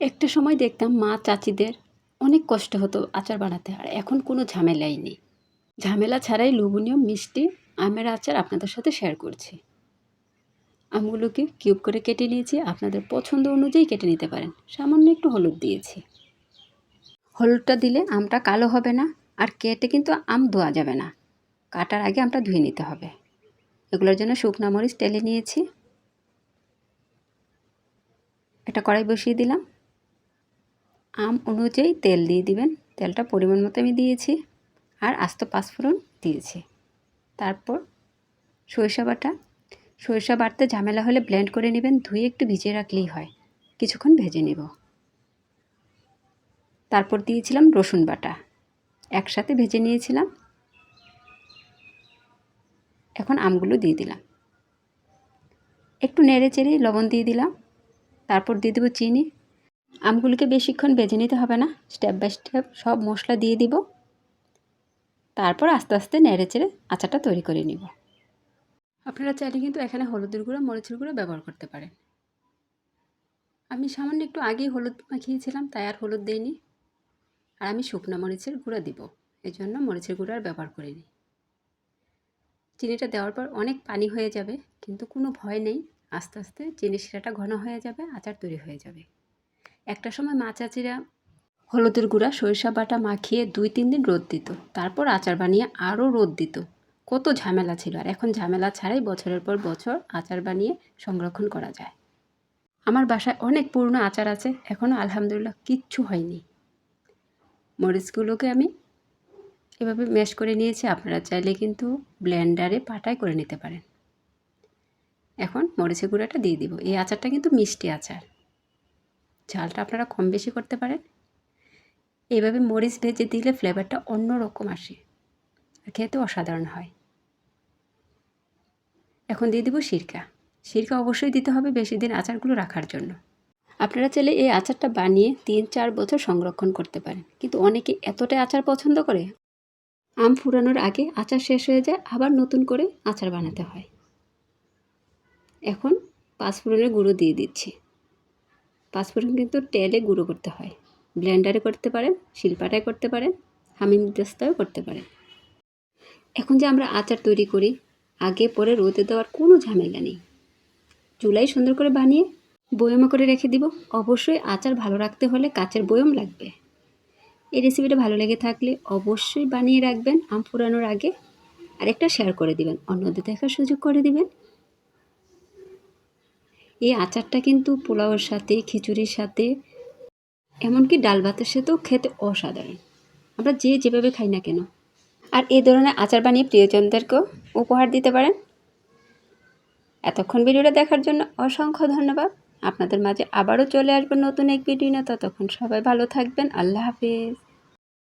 একটা সময় দেখতাম মা চাচিদের অনেক কষ্ট হতো আচার বানাতে, আর এখন কোনো ঝামেলাই নেই। ঝামেলা ছাড়াই লোভনীয় মিষ্টি আমের আচার আপনাদের সাথে শেয়ার করছি। আমগুলোকে কিউব করে কেটে নিয়েছি, আপনাদের পছন্দ অনুযায়ী কেটে নিতে পারেন। সামান্য একটু হলুদ দিয়েছি। হলুদটা দিলে আমটা কালো হবে না, আর কেটে কিন্তু আম ধোয়া যাবে না। কাটার আগে আমটা ধুয়ে নিতে হবে। এগুলোর জন্য শুকনা মরিচ তেলে নিয়েছি। একটা কড়াই বসিয়ে দিলাম। আম অনুযায়ী তেল দিয়ে দিবেন। তেলটা পরিমাণ মতো আমি দিয়েছি, আর আস্ত পাঁচফোড়ন দিয়েছি। তারপর সরিষা বাটতে ঝামেলা হলে ব্লেন্ড করে নেবেন। ধুয়ে একটু ভিজিয়ে রাখলেই হয়। কিছুক্ষণ ভেজে নেব। তারপর দিয়েছিলাম রসুন বাটা, একসাথে ভেজে নিয়েছিলাম। এখন আমগুলো দিয়ে দিলাম, একটু নেড়ে চেড়ে লবণ দিয়ে দিলাম। তারপর দিয়ে দেবো চিনি। আমগুলোকে বেশিক্ষণ ভেজে নিতে হবে না, স্টেপ বাই স্টেপ সব মশলা দিয়ে দিব। তারপর আস্তে আস্তে নেড়ে চেড়ে আচারটা তৈরি করে নিব। আপনারা চাইলে কিন্তু এখানে হলুদের গুঁড়ো, মরিচের গুঁড়ো ব্যবহার করতে পারেন। আমি সামান্য একটু আগেই হলুদ মাখিয়েছিলাম, তাই আর হলুদ দেইনি। আর আমি শুকনো মরিচের গুঁড়ো দিব, এই জন্য মরিচের গুঁড়ো আর ব্যবহার করিনি। চিনিটা দেওয়ার পর অনেক পানি হয়ে যাবে, কিন্তু কোনো ভয় নেই। আস্তে আস্তে চিনি শিরাটা ঘন হয়ে যাবে, আচার তৈরি হয়ে যাবে। একটা সময় মা চাচিরা হলুদের গুঁড়া, সরিষা বাটা মাখিয়ে 2-3 দিন রোদ দিত, তারপর আচার বানিয়ে আরও রোদ দিত। কত ঝামেলা ছিল, আর এখন ঝামেলা ছাড়াই বছরের পর বছর আচার বানিয়ে সংরক্ষণ করা যায়। আমার বাসায় অনেক পুরনো আচার আছে, এখনও আলহামদুলিল্লাহ কিচ্ছু হয়নি। মরিচগুলোকে আমি এভাবে ম্যাশ করে নিয়েছি। আপনারা চাইলে কিন্তু ব্লেন্ডারে পাটায় করে নিতে পারেন। এখন মরিচের গুঁড়াটা দিয়ে দিব। এই আচারটা কিন্তু মিষ্টি আচার, ঝালটা আপনারা কম বেশি করতে পারেন। এইভাবে মরিচ ভেজে দিলে ফ্লেভারটা অন্য রকম আসে, আর খেতে অসাধারণ হয়। এখন দিয়ে দিব সিরকা। সিরকা অবশ্যই দিতে হবে বেশি দিন আচারগুলো রাখার জন্য। আপনারা চাইলে এই আচারটা বানিয়ে 3-4 বছর সংরক্ষণ করতে পারেন, কিন্তু অনেকে এতটাই আচার পছন্দ করে, আম ফুরানোর আগে আচার শেষ হয়ে যায়, আবার নতুন করে আচার বানাতে হয়। এখন পাঁচফোড়নের গুঁড়ো দিয়ে দিচ্ছি। পাঁচফোড়ন কিন্তু তেলে গুঁড়ো করতে হয়। ব্লেন্ডারে করতে পারেন, শিলপাটায় করতে পারেন, হামিনদিস্তায়ও করতে পারেন। এখন যে আমরা আচার তৈরি করি, আগে পরে রোদে দেওয়ার কোনো ঝামেলা নেই। চুলায় সুন্দর করে বানিয়ে বয়মে করে রেখে দিব। অবশ্যই আচার ভালো রাখতে হলে কাচের বয়ম লাগবে। এই রেসিপিটা ভালো লেগে থাকলে অবশ্যই বানিয়ে রাখবেন আম ফুরানোর আগে, আর একটা শেয়ার করে দিবেন, অন্যদের দেখার সুযোগ করে দিবেন। এই আচারটা কিন্তু পোলাওয়ের সাথে, খিচুড়ির সাথে, এমনকি ডাল ভাতের সাথেও খেতে অসাধারণ। আমরা যেভাবে খাই না কেন। আর এই ধরনের আচার বানিয়ে প্রিয়জনদেরকেও উপহার দিতে পারেন। এতক্ষণ ভিডিওটা দেখার জন্য অসংখ্য ধন্যবাদ। আপনাদের মাঝে আবারও চলে আসবেন নতুন এক ভিডিও নিয়ে। ততক্ষণ সবাই ভালো থাকবেন। আল্লাহ হাফেজ।